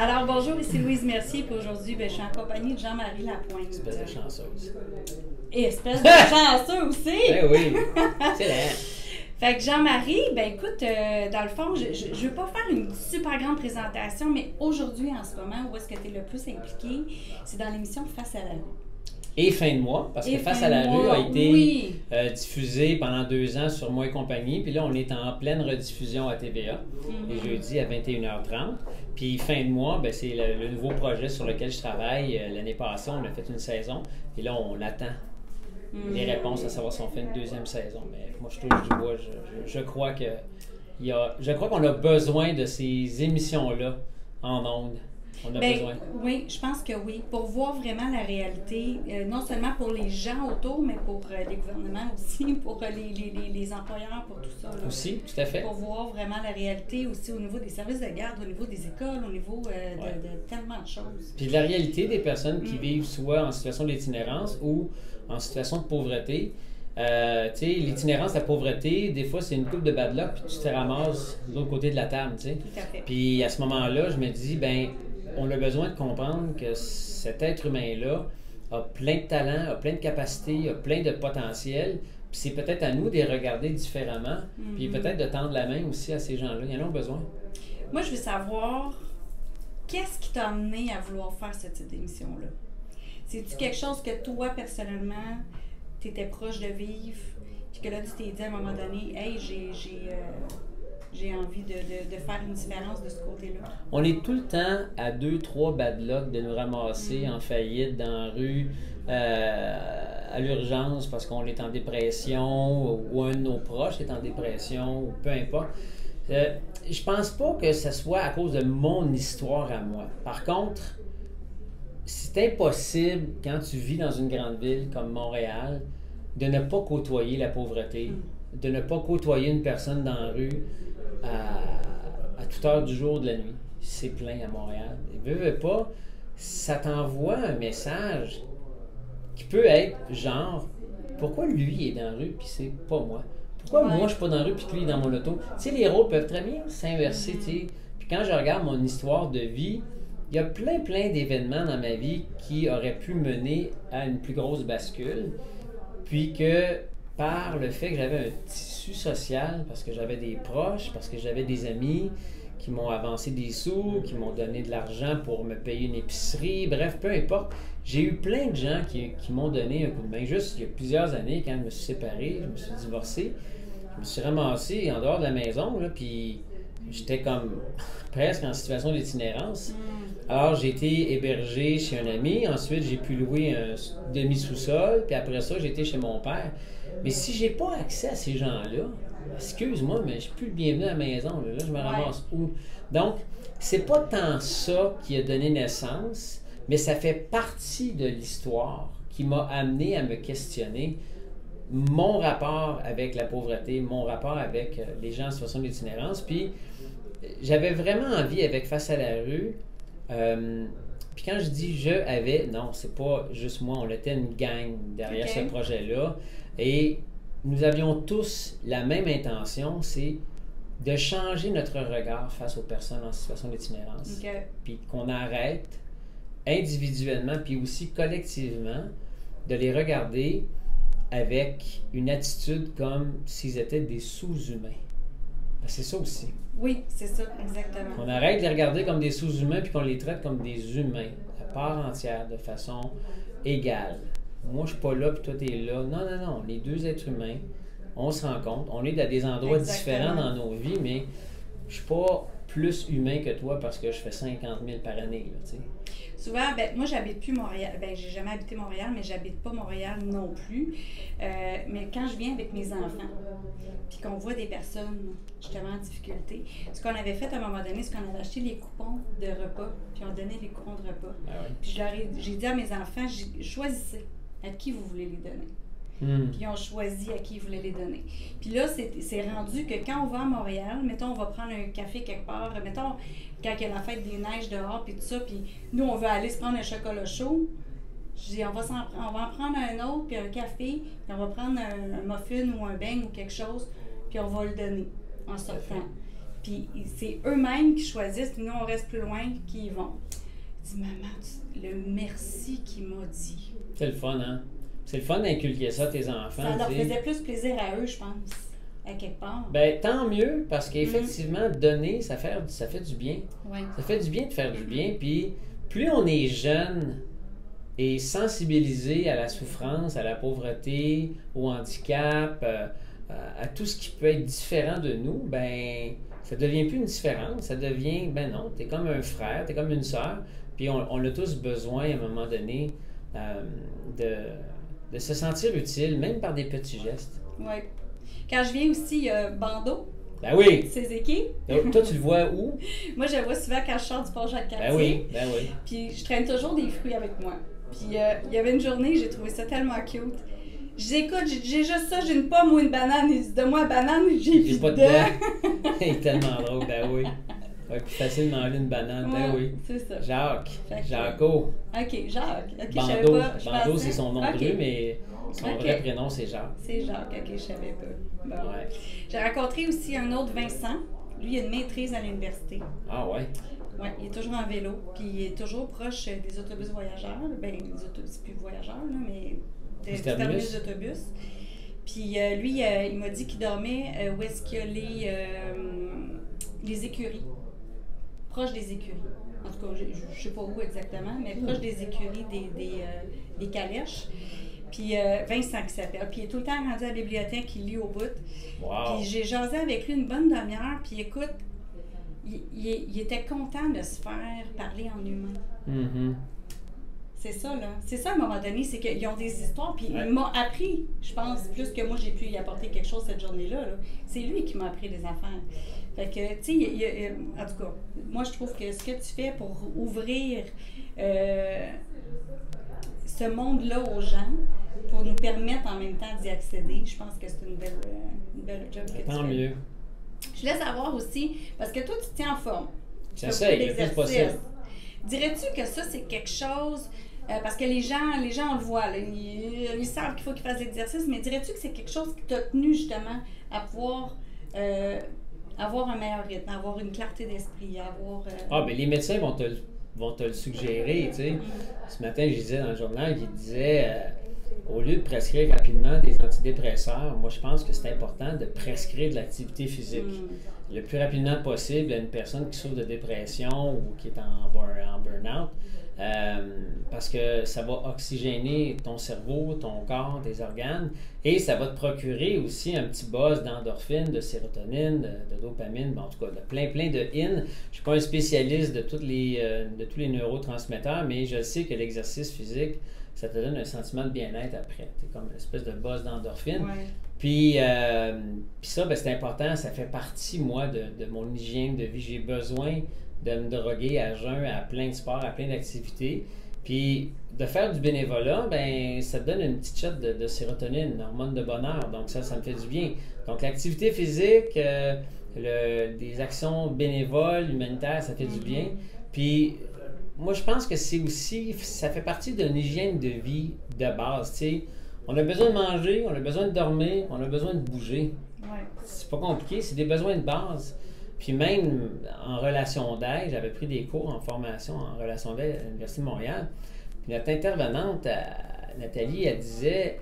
Alors, bonjour, ici Louise Mercier, puis aujourd'hui, je suis en compagnie de Jean-Marie Lapointe. Espèce de chanceuse. Et espèce de chanceux aussi! Ben oui, c'est là. Fait que Jean-Marie, écoute, dans le fond, je ne veux pas faire une super grande présentation, mais aujourd'hui, en ce moment, où est-ce que tu es le plus impliqué, c'est dans l'émission Face à la rue. Et fin de mois, parce que Face à la rue a été diffusé pendant 2 ans sur Moi et compagnie. Puis là, on est en pleine rediffusion à TVA, les jeudis à 21h30. Puis fin de mois, c'est le nouveau projet sur lequel je travaille. L'année passée, on a fait une saison. Et là, on attend les réponses à savoir si on fait une deuxième saison. Mais moi, je touche du bois. Je crois qu'on a besoin de ces émissions-là en ondes. On a besoin. Oui, je pense que oui. Pour voir vraiment la réalité, non seulement pour les gens autour, mais pour les gouvernements aussi, pour les employeurs, pour tout ça. Là. Aussi, tout à fait. Pour voir vraiment la réalité aussi au niveau des services de garde, au niveau des écoles, au niveau de tellement de choses. Puis la réalité des personnes qui vivent soit en situation d'itinérance ou en situation de pauvreté. Tu sais, l'itinérance, la pauvreté, des fois, c'est une coupe de bad luck, puis tu te ramasses de l'autre côté de la table, tu sais. Tout à fait. Puis à ce moment-là, je me dis, on a besoin de comprendre que cet être humain-là a plein de talents, a plein de capacités, a plein de potentiel. Puis c'est peut-être à nous de les regarder différemment, puis peut-être de tendre la main aussi à ces gens-là. Ils en ont besoin. Moi, je veux savoir, qu'est-ce qui t'a amené à vouloir faire ce type d'émission-là? C'est-tu quelque chose que toi, personnellement, tu étais proche de vivre, puis que là, tu t'es dit à un moment donné, « Hey, j'ai envie de faire une différence de ce côté-là. » On est tout le temps à 2-3 bad luck de nous ramasser en faillite dans la rue, à l'urgence parce qu'on est en dépression ou un de nos proches est en dépression ou peu importe. Je pense pas que ce soit à cause de mon histoire à moi. Par contre, c'est impossible quand tu vis dans une grande ville comme Montréal de ne pas côtoyer la pauvreté, de ne pas côtoyer une personne dans la rue à toute heure du jour, de la nuit. C'est plein à Montréal. Et veux pas, ça t'envoie un message qui peut être genre, pourquoi lui est dans la rue puis c'est pas moi? Pourquoi moi je suis pas dans la rue puis lui est dans mon auto? Tu sais, les rôles peuvent très bien s'inverser, tu sais. Puis quand je regarde mon histoire de vie, il y a plein d'événements dans ma vie qui auraient pu mener à une plus grosse bascule. Puis que par le fait que j'avais un tissu social, parce que j'avais des proches, parce que j'avais des amis qui m'ont avancé des sous, qui m'ont donné de l'argent pour me payer une épicerie, bref, peu importe. J'ai eu plein de gens qui m'ont donné un coup de main. Juste il y a plusieurs années, quand je me suis séparé, je me suis divorcé, je me suis ramassé en dehors de la maison, là, puis j'étais comme presque en situation d'itinérance. Alors, j'ai été hébergé chez un ami. Ensuite, j'ai pu louer un demi-sous-sol. Puis après ça, j'ai été chez mon père. Mais si j'ai pas accès à ces gens-là, excuse-moi, mais je suis plus le bienvenu à la maison. Là, je me ramasse où? Donc, c'est pas tant ça qui a donné naissance, mais ça fait partie de l'histoire qui m'a amené à me questionner mon rapport avec la pauvreté, mon rapport avec les gens en situation d'itinérance. Puis, j'avais vraiment envie, avec Face à la rue, puis quand je dis non, c'est pas juste moi, on était une gang derrière ce projet-là. Et nous avions tous la même intention, c'est de changer notre regard face aux personnes en situation d'itinérance. Puis qu'on arrête individuellement, puis aussi collectivement, de les regarder avec une attitude comme s'ils étaient des sous-humains. C'est ça aussi. Oui, c'est ça, exactement. On arrête de les regarder comme des sous-humains puis qu'on les traite comme des humains, à part entière, de façon égale. Moi, je suis pas là puis toi, tu es là. Non. On est 2 êtres humains. On se rencontre. On est à des endroits différents dans nos vies, mais je suis pas plus humain que toi parce que je fais 50 000 par année. Là, tu sais. Souvent, moi, j'habite plus Montréal. J'ai jamais habité Montréal, mais j'habite pas Montréal non plus. Mais quand je viens avec mes enfants, puis qu'on voit des personnes justement en difficulté, ce qu'on avait fait à un moment donné, c'est qu'on avait acheté les coupons de repas, puis on donnait les coupons de repas. Puis j'ai dit à mes enfants, choisissez à qui vous voulez les donner. Puis ils ont choisi à qui ils voulaient les donner. Puis là, c'est rendu que quand on va à Montréal, mettons, on va prendre un café quelque part, mettons, quand il y a la fête des neiges dehors, puis tout ça, puis nous, on veut aller se prendre un chocolat chaud. Je dis, on va en prendre un autre, puis un café, puis on va prendre un muffin ou un beigne ou quelque chose, puis on va le donner en sortant. Puis c'est eux-mêmes qui choisissent, nous on reste plus loin, qui y vont. Je dis, maman, le merci qu'il m'a dit. C'est le fun, hein? C'est le fun d'inculquer ça à tes enfants. Ça leur faisait plus plaisir à eux, je pense, à quelque part. Ben, tant mieux, parce qu'effectivement, donner, ça fait du bien. Ouais. Ça fait du bien de faire du bien, puis plus on est jeune et sensibilisé à la souffrance, à la pauvreté, au handicap, à tout ce qui peut être différent de nous, ben, ça devient plus une différence, ça devient, ben non, t'es comme un frère, t'es comme une sœur, puis on a tous besoin, à un moment donné, de se sentir utile, même par des petits gestes. Oui. Quand je viens aussi, il y a Bandeau. Ben oui! Ses équipes. Toi, tu le vois où? Moi, je le vois souvent quand je sors du port Jacques-Cartier. Ben oui, ben oui. Puis je traîne toujours des fruits avec moi. Puis il y avait une journée, j'ai trouvé ça tellement cute. Je dis, écoute, j'ai juste ça, j'ai une pomme ou une banane. Il dit, donne-moi la banane, j'ai pas de dents. Il est tellement drôle, ben oui. Ouais, plus facile de manger une banane, ben oui. C'est ça. Jacques. Fait que- Jaco. OK, Jacques. OK, je Bandeau, savais pas. Je Bandeau, pensais- c'est son nom OK. de rue, mais son OK. vrai prénom, c'est Jacques. C'est Jacques, OK, je savais pas. Bon. Ouais. J'ai rencontré aussi un autre Vincent. Lui, il a une maîtrise à l'université. Ah ouais? Oui, il est toujours en vélo, puis il est toujours proche des autobus voyageurs. Ben, les autobus, c'est plus voyageurs, là, mais Du du terminus. terminus d'autobus. Puis lui, il m'a dit qu'il dormait où est-ce qu'il y a les écuries, proche des écuries. En tout cas, je ne sais pas où exactement, mais proche des écuries des calèches. Puis Vincent qui s'appelle. Puis il est tout le temps rendu à la bibliothèque, il lit au bout. Wow! Puis j'ai jasé avec lui une bonne demi-heure, puis écoute, il était content de se faire parler en humain. Mhm. C'est ça, là. C'est ça, à un moment donné, c'est qu'ils ont des histoires, puis Ouais. il m'a appris, je pense, plus que moi, j'ai pu y apporter quelque chose cette journée-là. Là. C'est lui qui m'a appris des affaires. Fait que, tu sais, en tout cas, moi, je trouve que ce que tu fais pour ouvrir ce monde-là aux gens, pour nous permettre en même temps d'y accéder, je pense que c'est une belle job que tu Tant fais. mieux. Je laisse savoir aussi, parce que toi, tu te tiens en forme. Tu fais J'essaie beaucoup le plus d'exercices. possible. Dirais-tu que ça, c'est quelque chose, parce que les gens, on le voit, là, ils savent qu'il faut qu'ils fassent l'exercice, mais dirais-tu que c'est quelque chose qui t'a tenu justement à pouvoir avoir un meilleur rythme, avoir une clarté d'esprit, avoir... Ah, ben les médecins vont te le suggérer, tu sais. Ce matin, je disais dans le journal, il disait, au lieu de prescrire rapidement des antidépresseurs, moi, je pense que c'est important de prescrire de l'activité physique. Le plus rapidement possible à une personne qui souffre de dépression ou qui est en burn-out, parce que ça va oxygéner ton cerveau, ton corps, tes organes, et ça va te procurer aussi un petit buzz d'endorphine, de sérotonine, de dopamine, en tout cas de plein de in. Je ne suis pas un spécialiste de tous les neurotransmetteurs, mais je sais que l'exercice physique, ça te donne un sentiment de bien-être après. C'est comme une espèce de buzz d'endorphine. Ouais. Puis ça, ben, c'est important, ça fait partie, moi, de mon hygiène de vie. J'ai besoin de me droguer à jeun, à plein de sports, à plein d'activités. Puis de faire du bénévolat, ben ça te donne une petite shot de sérotonine, une hormone de bonheur. Donc ça me fait du bien. Donc l'activité physique, des actions bénévoles, humanitaires, ça fait du bien. Puis moi, je pense que c'est aussi, ça fait partie d'une hygiène de vie de base, tu sais. On a besoin de manger, on a besoin de dormir, on a besoin de bouger. Ouais. C'est pas compliqué, c'est des besoins de base. Puis même en relation d'aide, j'avais pris des cours en formation en relation d'aide à l'Université de Montréal. Puis notre intervenante, Nathalie, elle disait,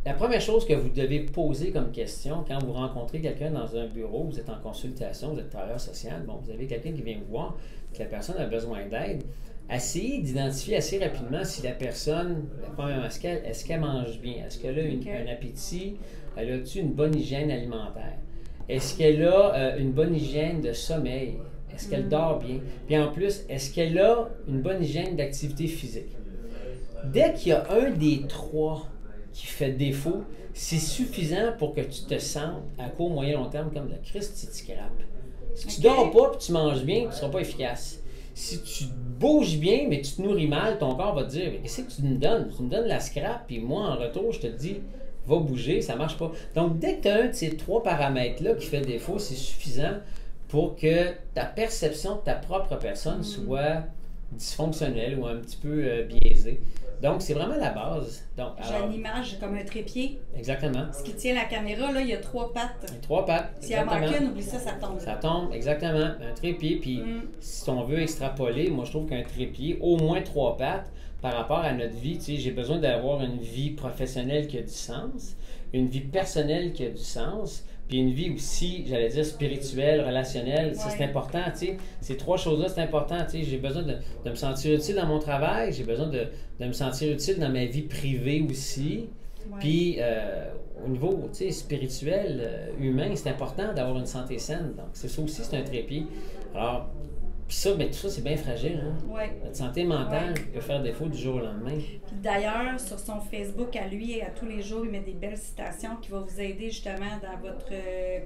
la première chose que vous devez poser comme question quand vous rencontrez quelqu'un dans un bureau, vous êtes en consultation, vous êtes travailleur social, bon, vous avez quelqu'un qui vient vous voir, que la personne a besoin d'aide, essayez d'identifier assez rapidement si la personne, est-ce qu'elle mange bien? Est-ce qu'elle a un appétit? Elle a-t-il une bonne hygiène alimentaire? Est-ce qu'elle a une bonne hygiène de sommeil? Est-ce qu'elle dort bien? Puis en plus, est-ce qu'elle a une bonne hygiène d'activité physique? Dès qu'il y a un des trois qui fait défaut, c'est suffisant pour que tu te sentes à court, moyen, long terme comme de Christ, tu scrapes. Si tu dors pas et tu manges bien, tu ne seras pas efficace. Si tu bouges bien, mais tu te nourris mal, ton corps va te dire, mais qu'est-ce que tu me donnes? Tu me donnes la scrap, puis moi, en retour, je te dis, va bouger, ça marche pas. Donc, dès que tu as un de ces trois paramètres-là qui fait défaut, c'est suffisant pour que ta perception de ta propre personne soit dysfonctionnelle ou un petit peu biaisée. Donc, c'est vraiment la base. Donc, J'ai une image comme un trépied. Exactement. Ce qui tient la caméra, là, il y a 3 pattes. Il y a 3 pattes. Si elle manque une, oublie ça, ça tombe. Ça tombe, exactement. Un trépied. Puis, si on veut extrapoler, moi, je trouve qu'un trépied, au moins 3 pattes, par rapport à notre vie, tu sais, j'ai besoin d'avoir une vie professionnelle qui a du sens, une vie personnelle qui a du sens, puis une vie aussi, j'allais dire, spirituelle, relationnelle. Ça, c'est important, tu sais. Ces 3 choses-là, c'est important, tu sais. J'ai besoin de me sentir utile dans mon travail, j'ai besoin de me sentir utile dans ma vie privée aussi. Ouais. Puis, au niveau, tu sais, spirituel, humain, c'est important d'avoir une santé saine. Donc, c'est ça aussi, c'est un trépied. Alors, puis ça, bien, tout ça, c'est bien fragile. Hein? Ouais. Notre santé mentale peut faire défaut du jour au lendemain. Puis d'ailleurs, sur son Facebook, à lui, à tous les jours, il met des belles citations qui vont vous aider justement dans votre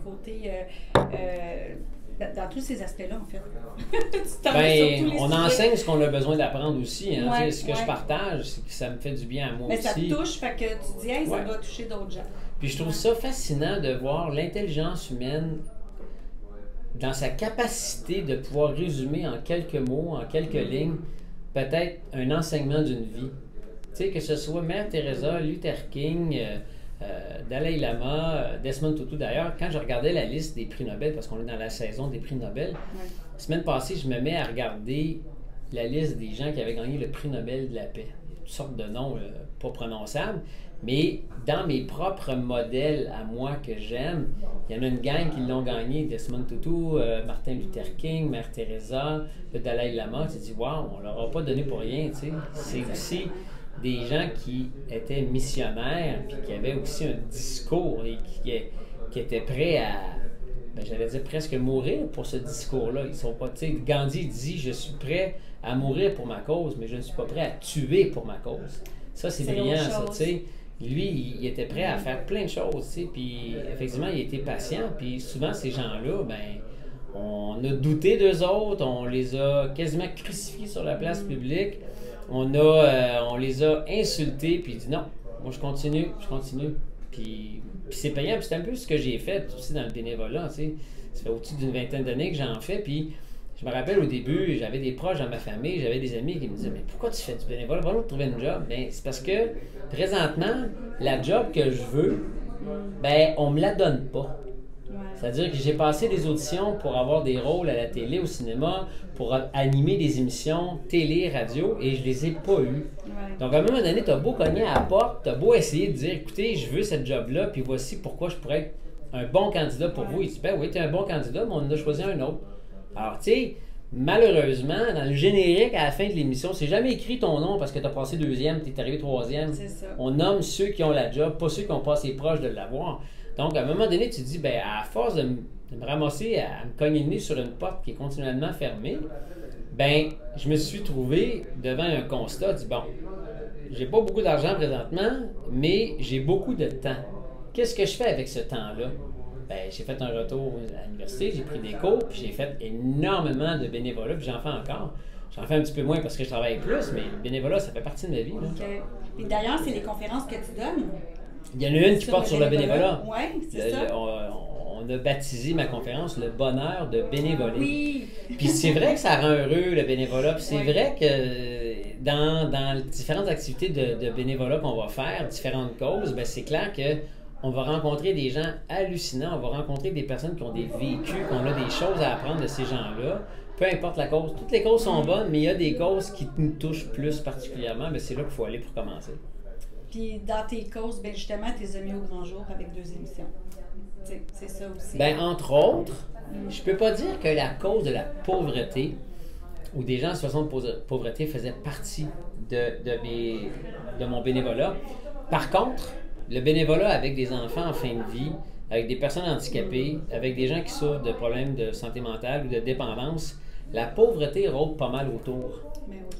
côté, dans tous ces aspects-là, en fait. Ben, on enseigne ce qu'on a besoin d'apprendre aussi. Hein? Ouais, ce que je partage, c'est que ça me fait du bien à moi aussi. Mais ça te touche, fait que tu dis, hey, ça va toucher d'autres gens. Puis je trouve ça fascinant de voir l'intelligence humaine dans sa capacité de pouvoir résumer en quelques mots, en quelques lignes, peut-être un enseignement d'une vie. Tu sais, que ce soit Mère Teresa, Luther King, Dalai Lama, Desmond Tutu. D'ailleurs, quand je regardais la liste des prix Nobel, parce qu'on est dans la saison des prix Nobel, la semaine passée, je me mets à regarder la liste des gens qui avaient gagné le prix Nobel de la paix. Toutes sortes de noms pas prononçables. Mais dans mes propres modèles à moi que j'aime, il y en a une gang qui l'ont gagné, Desmond Tutu, Martin Luther King, Mère Teresa, le Dalai Lama. Tu te dis, waouh, on leur a pas donné pour rien, tu sais. C'est aussi des gens qui étaient missionnaires, puis qui avaient aussi un discours et qui étaient prêts à, ben, j'allais dire presque mourir pour ce discours-là. Ils sont pas, tu sais, Gandhi dit, je suis prêt à mourir pour ma cause, mais je ne suis pas prêt à tuer pour ma cause. Ça, c'est brillant, ça, tu sais. Lui, il était prêt à faire plein de choses, tu sais, puis effectivement, il était patient, puis souvent, ces gens-là, ben, on a douté d'eux autres, on les a quasiment crucifiés sur la place publique, on les a insultés, puis il dit non, moi je continue, puis c'est payant, puis c'est un peu ce que j'ai fait aussi dans le bénévolat, tu sais, ça fait au-dessus d'une 20aine d'années que j'en fais, puis je me rappelle au début, j'avais des proches dans ma famille, j'avais des amis qui me disaient « Mais pourquoi tu fais du bénévolat? Va-nous trouver une job. » Bien, c'est parce que, présentement, la job que je veux, ben on me la donne pas. C'est-à-dire que j'ai passé des auditions pour avoir des rôles à la télé, au cinéma, pour animer des émissions télé, radio, et je les ai pas eues. Donc, à un moment donné, tu as beau cogner à la porte, tu as beau essayer de dire « Écoutez, je veux cette job-là, puis voici pourquoi je pourrais être un bon candidat pour vous. » Il dit « Ben oui, tu es un bon candidat, mais on en a choisi un autre. » Alors, tu sais, malheureusement, dans le générique, à la fin de l'émission, c'est jamais écrit ton nom parce que tu as passé 2e, tu es arrivé 3e. On nomme ceux qui ont la job, pas ceux qui ont passé proche de l'avoir. Donc, à un moment donné, tu te dis, ben, à force de me ramasser, à me cogner le nez sur une porte qui est continuellement fermée, ben, je me suis trouvé devant un constat, dit, bon, j'ai pas beaucoup d'argent présentement, mais j'ai beaucoup de temps. Qu'est-ce que je fais avec ce temps-là? Ben, j'ai fait un retour à l'université, j'ai pris des cours, puis j'ai fait énormément de bénévolat, puis j'en fais encore. J'en fais un petit peu moins parce que je travaille plus, mais le bénévolat, ça fait partie de ma vie. OK. Et d'ailleurs, c'est les conférences que tu donnes. Il y en a une qui porte sur le bénévolat. Oui, c'est ça. On a baptisé ma conférence « Le bonheur de bénévoler ». Oui. Puis c'est vrai que ça rend heureux, le bénévolat. Puis c'est vrai que dans différentes activités de bénévolat qu'on va faire, différentes causes, ben c'est clair que on va rencontrer des gens hallucinants, on va rencontrer des personnes qui ont des vécus, qu'on a des choses à apprendre de ces gens-là. Peu importe la cause. Toutes les causes sont bonnes, mais il y a des causes qui nous touchent plus particulièrement. Mais c'est là qu'il faut aller pour commencer. Puis dans tes causes, ben justement, tu les as mis au grand jour avec 2 émissions. C'est ça aussi. Ben entre autres, je peux pas dire que la cause de la pauvreté ou des gens en situation de pauvreté faisait partie de mon bénévolat. Par contre, le bénévolat avec des enfants en fin de vie, avec des personnes handicapées, avec des gens qui souffrent de problèmes de santé mentale ou de dépendance, la pauvreté rôde pas mal autour.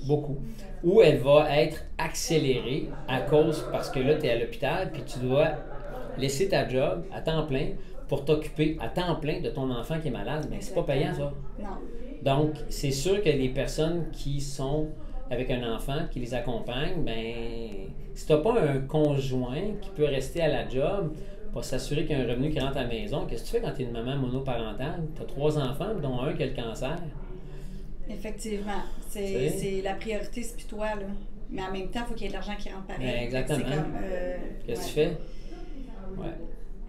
Beaucoup. Ou elle va être accélérée parce que là, tu es à l'hôpital puis tu dois laisser ta job à temps plein pour t'occuper à temps plein de ton enfant qui est malade. Mais c'est pas payant, ça. Non. Donc, c'est sûr que les personnes qui sont avec un enfant, qui les accompagne, ben si tu n'as pas un conjoint qui peut rester à la job pour s'assurer qu'il y a un revenu qui rentre à la maison, qu'est-ce que tu fais quand tu es une maman monoparentale? Tu as 3 enfants, dont un qui a le cancer. Effectivement. C'est la priorité, c'est puis toi, là. Mais en même temps, il faut qu'il y ait de l'argent qui rentre pareil. Ben, exactement. Qu'est-ce que tu fais? Ouais.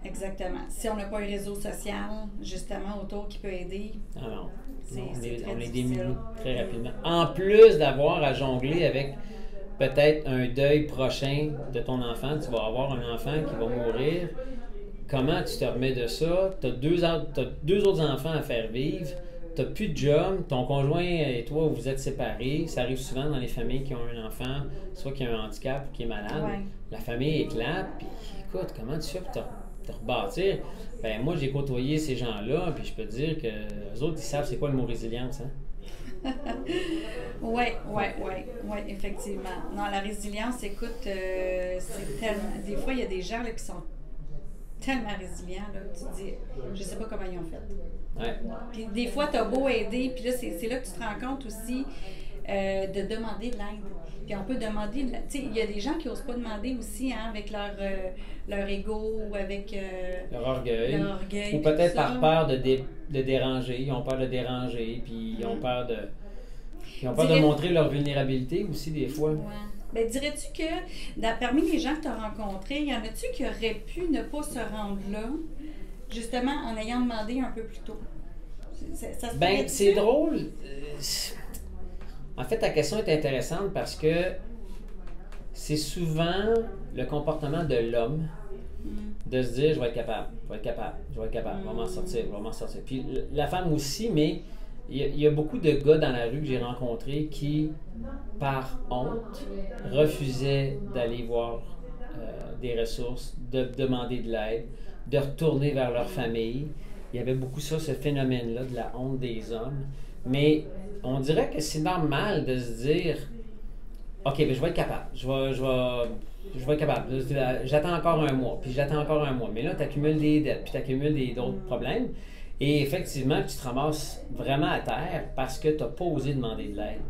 Exactement. Si on n'a pas un réseau social, justement, autour qui peut aider, Ah non. c'est On est difficile. démunis très rapidement. En plus d'avoir à jongler avec peut-être un deuil prochain de ton enfant, tu vas avoir un enfant qui va mourir. Comment tu te remets de ça? Tu as deux autres enfants à faire vivre. Tu n'as plus de job. Ton conjoint et toi, vous êtes séparés. Ça arrive souvent dans les familles qui ont un enfant, soit qui a un handicap ou qui est malade. Ouais. La famille éclate. Puis écoute, comment tu fais pour te rebâtir? Ben moi, j'ai côtoyé ces gens-là, puis je peux te dire que les autres, ils savent c'est quoi le mot résilience. Hein? Oui, effectivement. Non, la résilience, écoute, c'est tellement. Des fois, il y a des gens là, qui sont tellement résilients, là, que tu te dis, je sais pas comment ils ont fait. Ouais. Puis des fois, tu as beau aider, puis là, c'est là que tu te rends compte aussi de demander de l'aide. Puis on peut demander, tu sais, il y a des gens qui n'osent pas demander aussi, hein, avec leur ego ou avec Leur orgueil. Ou puis peut-être tout ça. par peur de déranger. Ils ont peur de déranger, puis ils ont peur de... Ils ont peur de montrer leur vulnérabilité aussi, des fois. Ouais. Ben, dirais-tu que parmi les gens que tu as rencontrés, y en a-tu qui auraient pu ne pas se rendre là, justement en ayant demandé un peu plus tôt? Ça se Ben, pourrait-tu? c'est drôle. En fait, ta question est intéressante parce que c'est souvent le comportement de l'homme de se dire, je vais être capable, je vais être capable, je vais être capable, je vais m'en sortir, je vais m'en sortir. Puis la femme aussi, mais il y a beaucoup de gars dans la rue que j'ai rencontrés qui, par honte, refusaient d'aller voir des ressources, de demander de l'aide, de retourner vers leur famille. Il y avait beaucoup ça, ce phénomène-là de la honte des hommes. Mais on dirait que c'est normal de se dire, OK, ben je vais être capable, je vais être capable. J'attends encore un mois, puis j'attends encore un mois. Mais là, tu accumules des dettes, puis tu accumules d'autres problèmes. Et effectivement, tu te ramasses vraiment à terre parce que tu n'as pas osé demander de l'aide.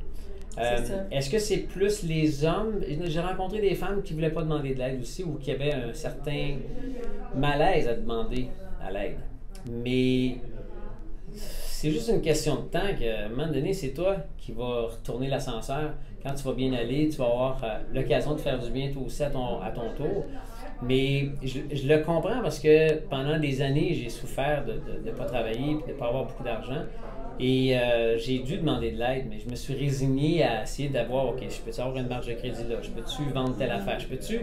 C'est ça. Est-ce que c'est plus les hommes? J'ai rencontré des femmes qui ne voulaient pas demander de l'aide aussi ou qui avaient un certain malaise à demander à l'aide. Mais c'est juste une question de temps qu'à un moment donné, c'est toi qui vas retourner l'ascenseur. Quand tu vas bien aller, tu vas avoir l'occasion de faire du bien toi aussi à ton tour. Mais je le comprends parce que pendant des années, j'ai souffert de ne pas travailler et de ne pas avoir beaucoup d'argent. Et j'ai dû demander de l'aide, mais je me suis résigné à essayer d'avoir, OK, je peux-tu avoir une marge de crédit là? Je peux-tu vendre telle affaire? Je peux-tu...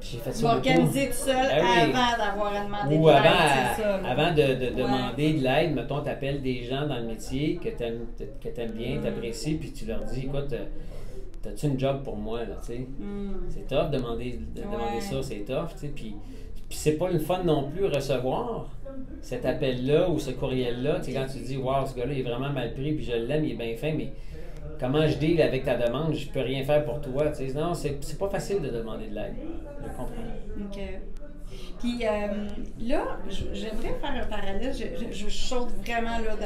J'ai fait ça m'organiser tout seul oui. avant d'avoir à demander Ou de l'aide, avant, c'est ça. avant de demander de l'aide, mettons, tu appelles des gens dans le métier que tu aimes bien, tu apprécies, puis tu leur dis, écoute, t'as-tu une job pour moi, là, tu sais? C'est tough de demander ça, c'est tough, tu sais, puis c'est pas le fun non plus recevoir cet appel-là ou ce courriel-là, tu sais, quand tu dis, wow, ce gars-là, il est vraiment mal pris, puis je l'aime, il est bien fin, mais comment je deal avec ta demande, je peux rien faire pour toi, tu sais. Non, c'est pas facile de demander de l'aide, je comprends. OK. Puis là, j'aimerais faire un parallèle. Je saute vraiment là.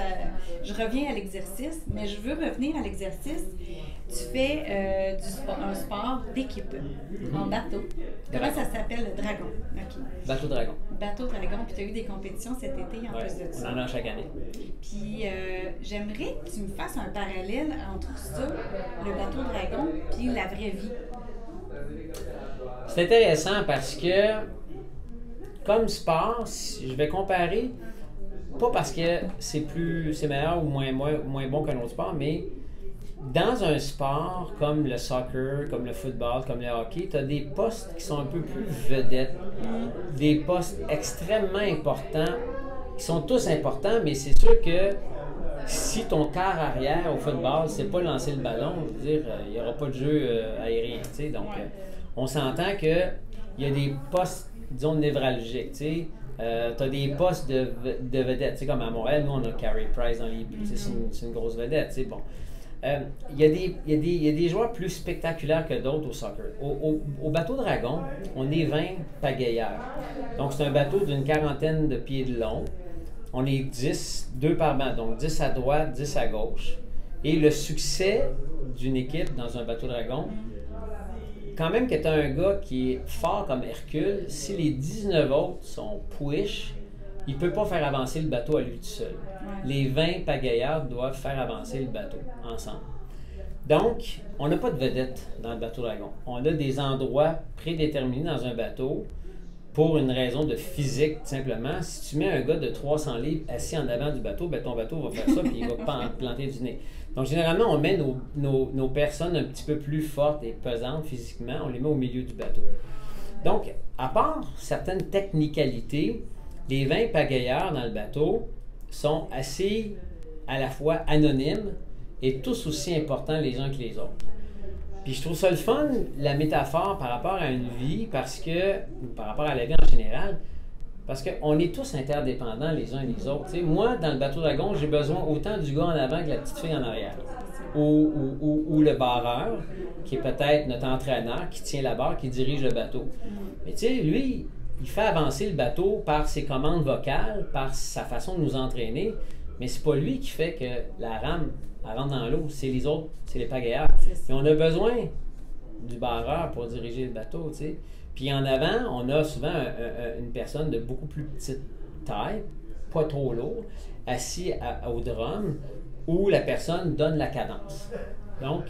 Je reviens à l'exercice, mais je veux revenir à l'exercice. Tu fais un sport d'équipe en bateau. Comment ça s'appelle? Le dragon. OK. Bateau dragon. Bateau dragon. Puis tu as eu des compétitions cet été en plus de ça. On en a chaque année. Puis j'aimerais que tu me fasses un parallèle entre ça, le bateau dragon, puis la vraie vie. C'est intéressant parce que, comme sport, je vais comparer, pas parce que c'est meilleur ou moins bon qu'un autre sport, mais dans un sport comme le soccer, comme le football, comme le hockey, tu as des postes qui sont un peu plus vedettes, des postes extrêmement importants, qui sont tous importants, mais c'est sûr que si ton quart arrière au football, c'est pas lancer le ballon, je veux dire, il n'y aura pas de jeu aérien, tu sais, donc on s'entend qu'il y a des postes, disons, névralgiques, tu sais. Tu as des postes de vedettes, tu sais, comme à Montréal, nous on a Carey Price dans les buts, c'est une grosse vedette, tu sais, bon. Il y a des joueurs plus spectaculaires que d'autres au soccer. Au bateau dragon, on est 20 pagayeurs. Donc c'est un bateau d'une 40aine de pieds de long. On est 10, 2 par banc, donc 10 à droite, 10 à gauche. Et le succès d'une équipe dans un bateau dragon, quand même que tu as un gars qui est fort comme Hercule, si les 19 autres sont pouiches, il ne peut pas faire avancer le bateau à lui tout seul. Les 20 pagayards doivent faire avancer le bateau ensemble. Donc, on n'a pas de vedette dans le bateau dragon. On a des endroits prédéterminés dans un bateau pour une raison de physique, simplement. Si tu mets un gars de 300 livres assis en avant du bateau, ben ton bateau va faire ça puis il va planter du nez. Donc, généralement, on met nos personnes un petit peu plus fortes et pesantes physiquement, on les met au milieu du bateau. Donc, à part certaines technicalités, les 20 pagayeurs dans le bateau sont assez à la fois anonymes et tous aussi importants les uns que les autres. Puis je trouve ça le fun, la métaphore par rapport à une vie, par rapport à la vie en général, parce qu'on est tous interdépendants les uns les autres. T'sais, moi, dans le bateau dragon, j'ai besoin autant du gars en avant que la petite fille en arrière. Ou le barreur, qui est peut-être notre entraîneur, qui tient la barre, qui dirige le bateau. Mais tu sais, lui, il fait avancer le bateau par ses commandes vocales, par sa façon de nous entraîner, mais c'est pas lui qui fait que la rame elle rentre dans l'eau, c'est les autres, c'est les pagayeurs. Et on a besoin du barreur pour diriger le bateau, tu sais. Puis en avant, on a souvent une personne de beaucoup plus petite taille, pas trop lourd, assis au drum, où la personne donne la cadence. Donc,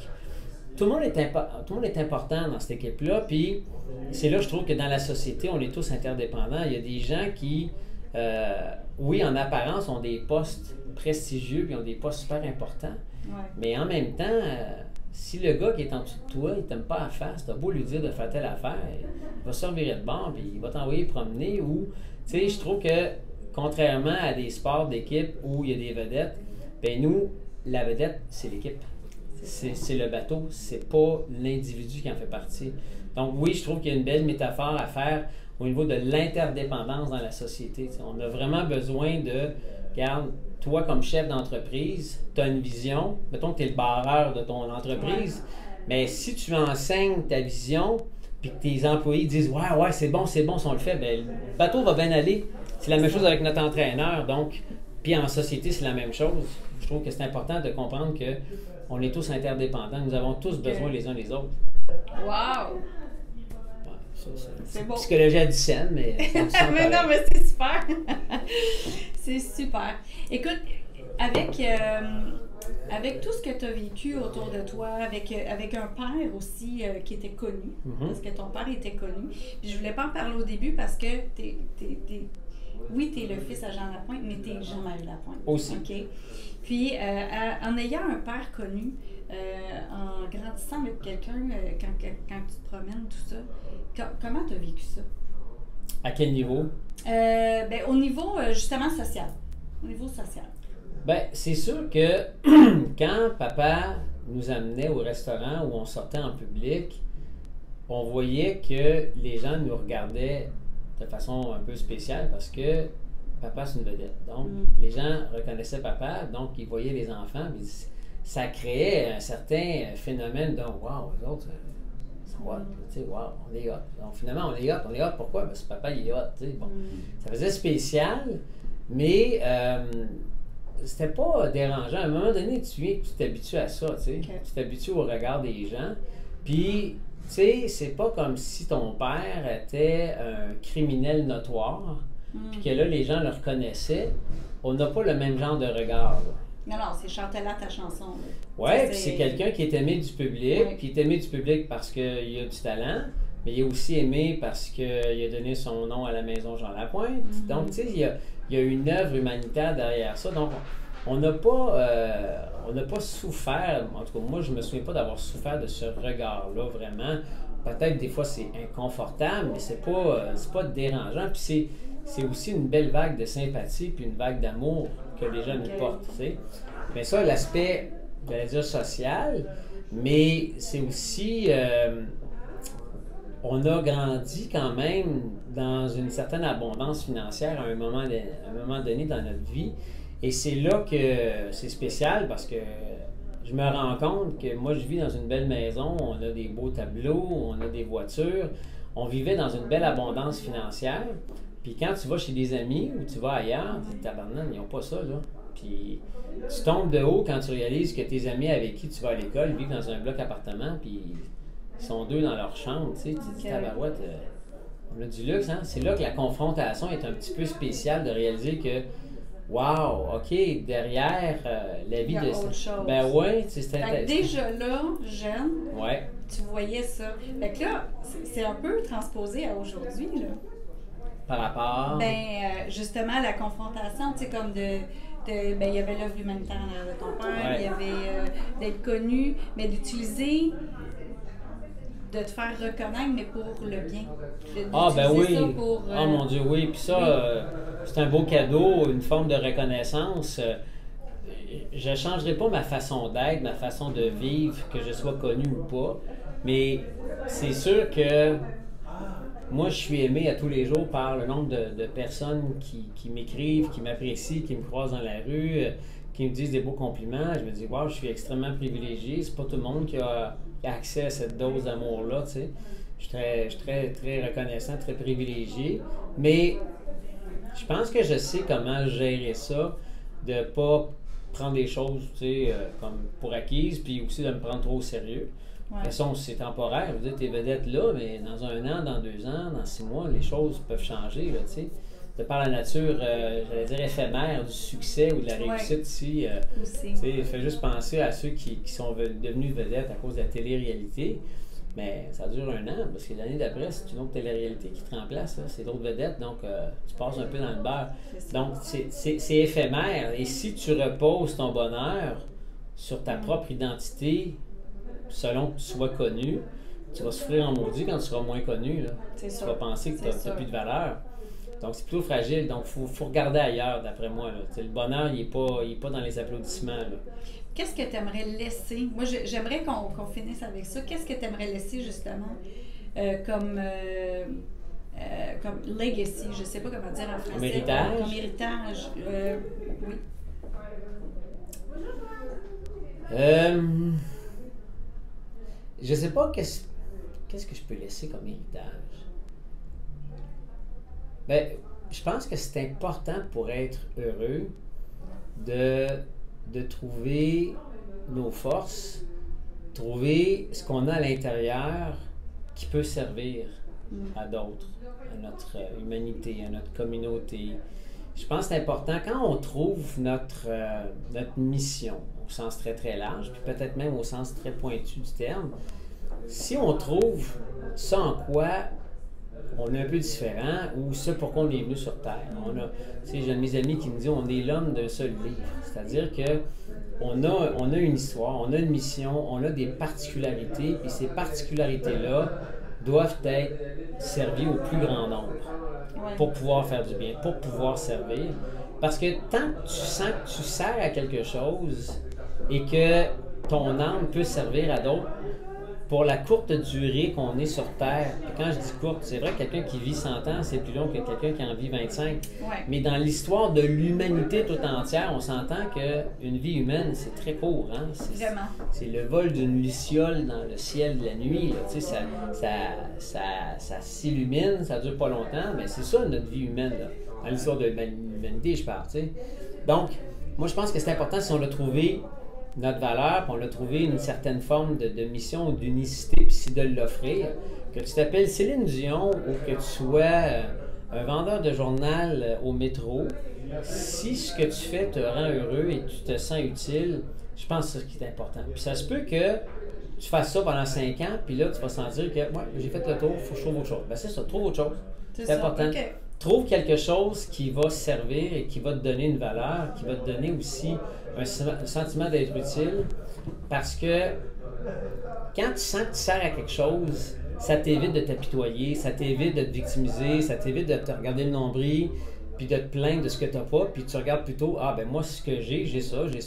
tout le monde est important dans cette équipe-là, puis c'est là, je trouve que dans la société, on est tous interdépendants. Il y a des gens qui, oui, en apparence, ont des postes prestigieux, puis ont des postes super importants, mais en même temps, si le gars qui est en dessous de toi, il t'aime pas à face, t'as beau lui dire de faire telle affaire, il va se revirer de bord, puis il va t'envoyer promener, ou, tu sais, je trouve que, contrairement à des sports d'équipe où il y a des vedettes, ben nous, la vedette, c'est l'équipe. C'est le bateau, c'est pas l'individu qui en fait partie. Donc oui, je trouve qu'il y a une belle métaphore à faire au niveau de l'interdépendance dans la société. T'sais, on a vraiment besoin de, regarde, toi comme chef d'entreprise, tu as une vision, mettons que tu es le barreur de ton entreprise, mais si tu enseignes ta vision, puis que tes employés disent « Ouais, c'est bon, si on le fait », bien, le bateau va bien aller. C'est la même chose avec notre entraîneur, donc, puis en société, c'est la même chose. Je trouve que c'est important de comprendre que on est tous interdépendants, nous avons tous besoin les uns des autres. Wow! C'est beau. Psychologie à 10 cents, mais ça me mais non, mais c'est super! C'est super. Écoute, avec tout ce que tu as vécu autour de toi, avec un père aussi qui était connu, parce que ton père était connu, puis je voulais pas en parler au début parce que oui, tu es le fils à Jean Lapointe, mais tu es Jean-Marie Lapointe. Aussi. OK? Puis, en ayant un père connu, en grandissant avec quelqu'un, quand tu te promènes, tout ça, comment tu as vécu ça? À quel niveau? Au niveau, justement, social. Au niveau social. Bien, c'est sûr que quand papa nous amenait au restaurant où on sortait en public, on voyait que les gens nous regardaient de façon un peu spéciale parce que papa, c'est une vedette. Donc, les gens reconnaissaient papa, donc ils voyaient les enfants, puis ça créait un certain phénomène de « wow, les autres, tu sais, wow, on est hot. » Donc, finalement, on est hot. Pourquoi? Parce que papa, il est hot, tu sais. Bon, ça faisait spécial, mais c'était pas dérangeant. À un moment donné, tu t'habitues à ça, tu sais. Okay. Tu t'habitues au regard des gens, puis... Tu sais, c'est pas comme si ton père était un criminel notoire, puis que là, les gens le reconnaissaient. On n'a pas le même genre de regard. Non, c'est chante-la ta chanson. Oui, puis c'est quelqu'un qui est aimé du public, puis il est aimé du public parce qu'il a du talent, mais il est aussi aimé parce qu'il a donné son nom à la maison Jean Lapointe. Donc, tu sais, il y a une œuvre humanitaire derrière ça. Donc, on n'a pas souffert, en tout cas moi je me souviens pas d'avoir souffert de ce regard-là vraiment. Peut-être des fois c'est inconfortable, mais c'est pas dérangeant. Puis c'est aussi une belle vague de sympathie puis une vague d'amour que les gens nous portent, tu sais. Mais ça, l'aspect, j'allais dire social, mais c'est aussi... on a grandi quand même dans une certaine abondance financière à un moment donné dans notre vie. Et c'est là que c'est spécial parce que je me rends compte que moi, je vis dans une belle maison, on a des beaux tableaux, on a des voitures, on vivait dans une belle abondance financière. Puis quand tu vas chez des amis ou tu vas ailleurs, tu dis, tabarnak, ils n'ont pas ça, là. Puis tu tombes de haut quand tu réalises que tes amis avec qui tu vas à l'école vivent dans un bloc appartement, puis ils sont deux dans leur chambre, tu sais. Tu dis, tabarouette, on a du luxe, hein? C'est là que la confrontation est un petit peu spéciale de réaliser que wow, OK, derrière la vie Il y a de... autre chose. Ben ouais, c'était Fait que intéressant. déjà là, jeune, Ouais, tu voyais ça. Fait que là, c'est un peu transposé à aujourd'hui, là. par rapport... Ben, justement, la confrontation, tu sais, comme ben, il y avait l'œuvre humanitaire en arrière de ton père, Ouais. il y avait d'être connu, mais d'utiliser, de te faire reconnaître, mais pour le bien. Ah ben oui, D'utiliser ça pour, oh mon Dieu, oui, puis ça, oui. c'est un beau cadeau, une forme de reconnaissance. Je ne changerai pas ma façon d'être, ma façon de vivre, que je sois connu ou pas, mais c'est sûr que moi, je suis aimé à tous les jours par le nombre de personnes qui m'écrivent, qui m'apprécient, qui me croisent dans la rue, qui me disent des beaux compliments. Je me dis, wow, je suis extrêmement privilégié. C'est pas tout le monde qui a accès à cette dose d'amour-là, tu sais. Je suis très reconnaissant, très privilégié. Mais je pense que je sais comment gérer ça, de pas prendre les choses, tu sais, comme pour acquises, puis aussi de me prendre trop au sérieux. De toute façon, c'est temporaire. Je veux dire, t'es vedette là, mais dans 1 an, dans 2 ans, dans 6 mois, les choses peuvent changer, là, tu sais. De par la nature, j'allais dire, éphémère du succès ou de la réussite ici. Tu sais, fais juste penser à ceux qui sont devenus vedettes à cause de la télé-réalité. Mais ça dure 1 an, parce que l'année d'après, c'est une autre télé-réalité qui te remplace. Là. C'est d'autres vedettes, donc tu passes un peu dans le beurre. Donc, c'est éphémère. Et si tu reposes ton bonheur sur ta propre identité, selon que tu sois connu, tu vas souffrir en maudit quand tu seras moins connu. Là. Tu vas penser que tu n'as plus de valeur. Donc, c'est plutôt fragile. Donc, il faut regarder ailleurs, d'après moi. Là. Le bonheur, il n'est pas dans les applaudissements. Là. Qu'est-ce que tu aimerais laisser? Moi, j'aimerais qu'on finisse avec ça. Qu'est-ce que tu aimerais laisser, justement, comme legacy? Je ne sais pas comment dire en français. Comme héritage? Comme héritage, oui. Je sais pas qu'est-ce que je peux laisser comme héritage. Ben, je pense que c'est important pour être heureux de trouver nos forces, trouver ce qu'on a à l'intérieur qui peut servir à d'autres, à notre humanité, à notre communauté. Je pense que c'est important quand on trouve notre mission, au sens très très large, puis peut-être même au sens très pointu du terme, si on trouve ça en quoi on est un peu différent ou ce pourquoi on est venu sur Terre. J'ai un de mes amis qui me dit on est l'homme d'un seul livre. C'est-à-dire que on a une histoire, on a une mission, on a des particularités, puis ces particularités-là doivent être servies au plus grand nombre pour pouvoir faire du bien, pour pouvoir servir. Parce que tant que tu sens que tu sers à quelque chose et que ton âme peut servir à d'autres, pour la courte durée qu'on est sur Terre, et quand je dis courte, c'est vrai que quelqu'un qui vit 100 ans, c'est plus long que quelqu'un qui en vit 25. Mais dans l'histoire de l'humanité tout entière, on s'entend qu'une vie humaine, c'est très court. Hein? C'est le vol d'une luciole dans le ciel de la nuit. Là. Tu sais, ça s'illumine, ça dure pas longtemps, mais c'est ça notre vie humaine. Là. Dans l'histoire de l'humanité, je parle. Tu sais. Donc, moi, je pense que c'est important si on a trouvé notre valeur, puis on a trouvé une certaine forme de mission ou d'unicité, puis c'est de l'offrir. Que tu t'appelles Céline Dion ou que tu sois un vendeur de journal au métro, si ce que tu fais te rend heureux et tu te sens utile, je pense que c'est ce qui est important. Puis ça se peut que tu fasses ça pendant 5 ans, puis là, tu vas sentir que ouais, j'ai fait le tour, il faut que je trouve autre chose. Ben c'est ça, trouve autre chose. C'est important. Okay. Trouve quelque chose qui va servir et qui va te donner une valeur, qui va te donner aussi un sentiment d'être utile, parce que quand tu sens que tu sers à quelque chose, ça t'évite de t'apitoyer, ça t'évite de te victimiser, ça t'évite de te regarder le nombril, puis de te plaindre de ce que tu n'as pas, puis tu regardes plutôt, ah ben moi, ce que j'ai ça, tu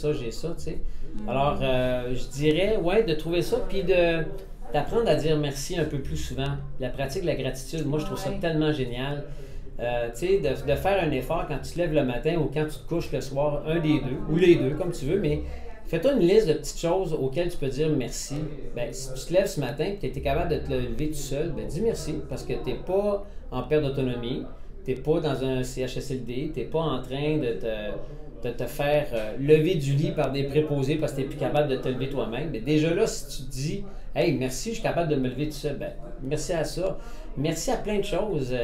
sais. Alors, je dirais, ouais, de trouver ça, puis d'apprendre à dire merci un peu plus souvent. La pratique de la gratitude, moi, je trouve ça tellement génial. Tu sais, de faire un effort quand tu te lèves le matin ou quand tu te couches le soir, un des deux, ou les deux, comme tu veux, mais fais-toi une liste de petites choses auxquelles tu peux dire merci. Ben, si tu te lèves ce matin et que tu étais capable de te lever tout seul, ben, dis merci, parce que tu n'es pas en perte d'autonomie, tu n'es pas dans un CHSLD, tu n'es pas en train de te faire lever du lit par des préposés parce que tu n'es plus capable de te lever toi-même. Mais déjà là, si tu te dis « Hey, merci, je suis capable de me lever tout seul », ben, merci à ça. Merci à plein de choses.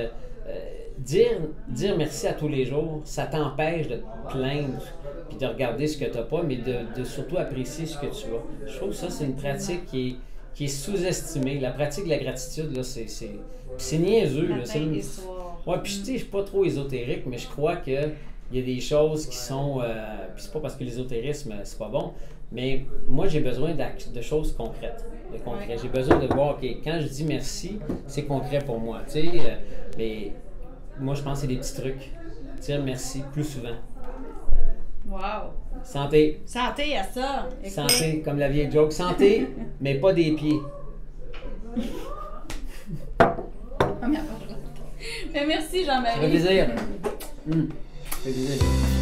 dire merci à tous les jours, ça t'empêche de te plaindre puis de regarder ce que tu n'as pas, mais de surtout apprécier ce que tu as. Je trouve que ça, c'est une pratique qui est sous-estimée. La pratique de la gratitude, là, c'est niaiseux. Là, ouais, puis je suis pas trop ésotérique, mais je crois que il y a des choses qui sont... puis c'est pas parce que l'ésotérisme, c'est pas bon, mais moi, j'ai besoin de choses concrètes. Ouais. J'ai besoin de voir, OK, quand je dis merci, c'est concret pour moi. Tu sais, mais moi, je pense que c'est des petits trucs. Dire merci plus souvent. Wow! Santé. Santé à ça! Écoute. Santé, comme la vieille joke. Santé, mais pas des pieds. Mais merci Jean-Marie. Ça fait plaisir. Ça fait plaisir.